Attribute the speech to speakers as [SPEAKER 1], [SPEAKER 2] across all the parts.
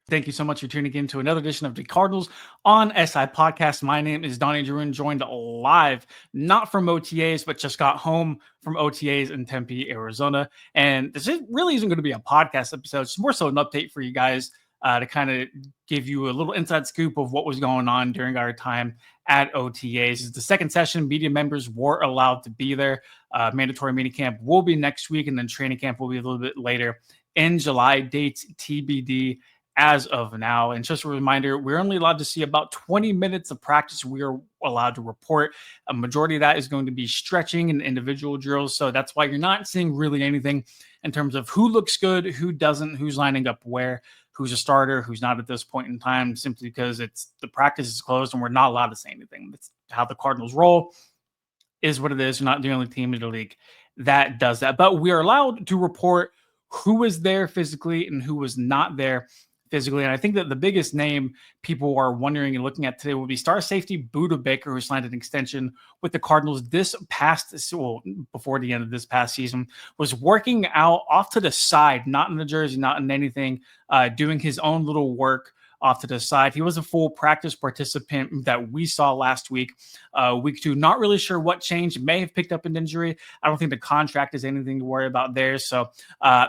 [SPEAKER 1] Thank you so much for tuning in to another edition of the Cardinals on SI Podcast. My name is Donnie Druin, joined live, not from OTAs, but just got home from OTAs in Tempe, Arizona. And really isn't going to be a podcast episode. It's more so an update for you guys to kind of give you a little inside scoop of what was going on during our time at OTAs. It's the second session. Media members were allowed to be there. Mandatory mini camp will be next week, and then training camp will be a little bit later in July. Dates TBD as of now. And just a reminder, we're only allowed to see about 20 minutes of practice we are allowed to report. A majority of that is going to be stretching and individual drills. So that's why you're not seeing really anything in terms of who looks good, who doesn't, who's lining up where, who's a starter, who's not at this point in time, simply because the practice is closed and we're not allowed to say anything. That's how the Cardinals roll, is what it is. You're not the only team in the league that does that. But we are allowed to report who was there physically and who was not there physically. And I think that the biggest name people are wondering and looking at today will be star safety Budda Baker, who signed an extension with the Cardinals before the end of this past season, was working out off to the side, not in the jersey, not in anything, doing his own little work off to the side. He was a full practice participant that we saw last week. Week 2, not really sure what changed. May have picked up an injury. I don't think the contract is anything to worry about there. So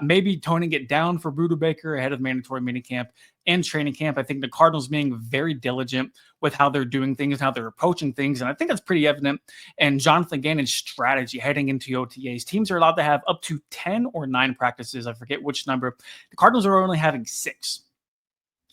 [SPEAKER 1] maybe toning it down for Budda Baker ahead of mandatory minicamp and training camp. I think the Cardinals being very diligent with how they're doing things, how they're approaching things. And I think that's pretty evident in Jonathan Gannon's strategy heading into OTAs. Teams are allowed to have up to 10 or 9 practices. I forget which number. The Cardinals are only having 6.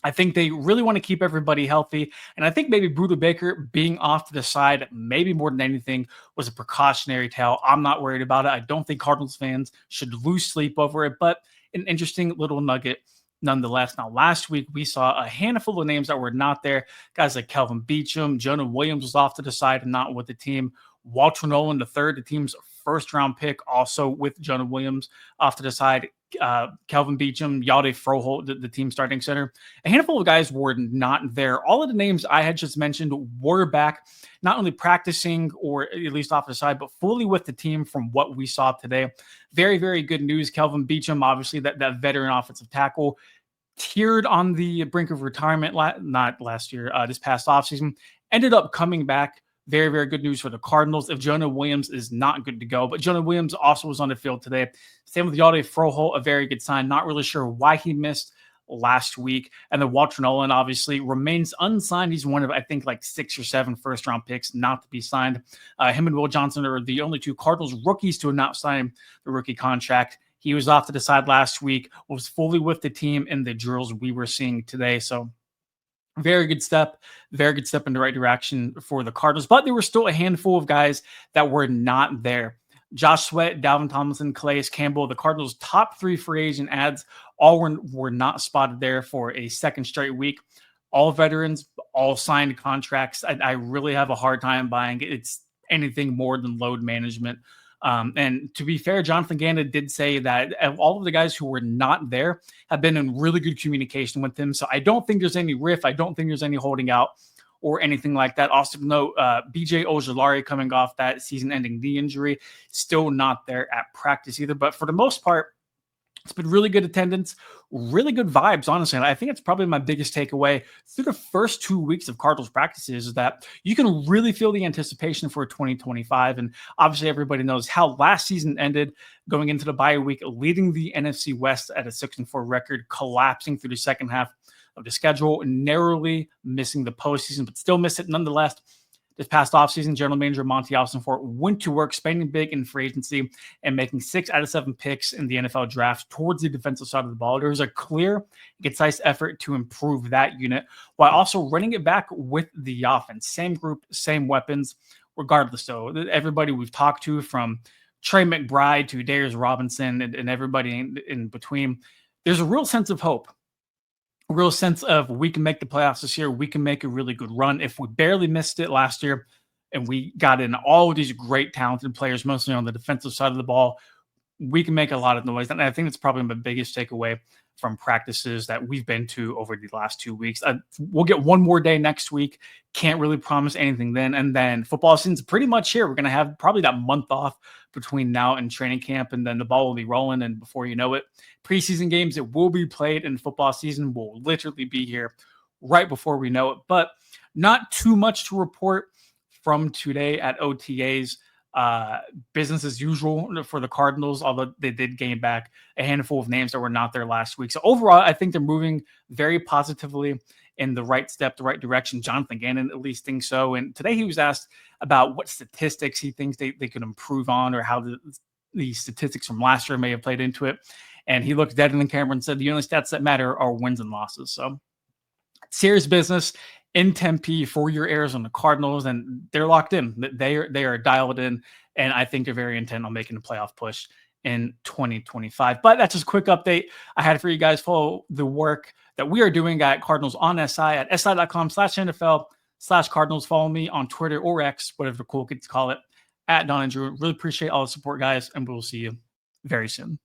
[SPEAKER 1] I think they really want to keep everybody healthy. And I think maybe Budda Baker being off to the side, maybe more than anything, was a precautionary tale. I'm not worried about it. I don't think Cardinals fans should lose sleep over it, but an interesting little nugget nonetheless. Now, last week, we saw a handful of names that were not there. Guys like Kelvin Beachum, Jonah Williams was off to the side and not with the team. Walter Nolan III, the team's first-round pick, also with Jonah Williams off to the side. Kelvin Beachum, Yade Froholt, the team starting center. A handful of guys were not there. All of the names I had just mentioned were back, not only practicing or at least off the side, but fully with the team from what we saw today. Very, very good news. Kelvin Beachum, obviously that veteran offensive tackle, tiered on the brink of retirement, not last year, this past offseason, ended up coming back. Very, very good news for the Cardinals if Jonah Williams is not good to go. But Jonah Williams also was on the field today. Same with Yade Froholt, a very good sign. Not really sure why he missed last week. And then Walter Nolan obviously remains unsigned. He's one of, I think, like 6 or 7 first-round picks not to be signed. Him and Will Johnson are the only 2 Cardinals rookies to have not signed the rookie contract. He was off to the side last week, was fully with the team in the drills we were seeing today. So very good step in the right direction for the Cardinals. But there were still a handful of guys that were not there. Josh Sweat, Dalvin Tomlinson, Calais Campbell, the Cardinals' top 3 free agent ads, all were not spotted there for a second straight week. All veterans, all signed contracts. I really have a hard time buying it's anything more than load management. And to be fair, Jonathan Gannon did say that all of the guys who were not there have been in really good communication with him. So I don't think there's any riff. I don't think there's any holding out or anything like that. Also note, BJ Ojulari coming off that season-ending knee injury, still not there at practice either. But for the most part, it's been really good attendance, really good vibes, honestly. And I think it's probably my biggest takeaway through the first 2 weeks of Cardinals practices is that you can really feel the anticipation for 2025. And obviously everybody knows how last season ended, going into the bye week, leading the NFC West at a 6-4 record, collapsing through the second half of the schedule, narrowly missing the postseason, but still miss it nonetheless. This past offseason, general manager Monty Ossenfort went to work spending big in free agency and making 6 out of 7 picks in the NFL draft towards the defensive side of the ball. There was a clear, concise effort to improve that unit while also running it back with the offense. Same group, same weapons, regardless. So everybody we've talked to, from Trey McBride to Darius Robinson and everybody in between, there's a real sense of hope. A real sense of we can make the playoffs this year. We can make a really good run. If we barely missed it last year and we got in all of these great, talented players, mostly on the defensive side of the ball, we can make a lot of noise. And I think that's probably my biggest takeaway from practices that we've been to over the last 2 weeks. We'll get one more day next week. Can't really promise anything then. And then football season's pretty much here. We're going to have probably that month off between now and training camp, and then the ball will be rolling. And before you know it, preseason games that will be played in football season will literally be here right before we know it. But not too much to report from today at OTAs. Business as usual for the Cardinals, although they did gain back a handful of names that were not there last week. So overall, I think they're moving very positively in the right step, the right direction. Jonathan Gannon at least thinks so. And today he was asked about what statistics he thinks they could improve on, or how the statistics from last year may have played into it. And he looked dead in the camera and said, the only stats that matter are wins and losses. So serious business in Tempe for your Arizona Cardinals, and they're locked in. They are dialed in, and I think they're very intent on making a playoff push in 2025. But that's just a quick update I had for you guys. Follow the work that we are doing at Cardinals on SI at si.com/NFL/Cardinals. Follow me on Twitter or X, whatever the cool kids call it, at Don and Drew. Really appreciate all the support, guys, and we'll see you very soon.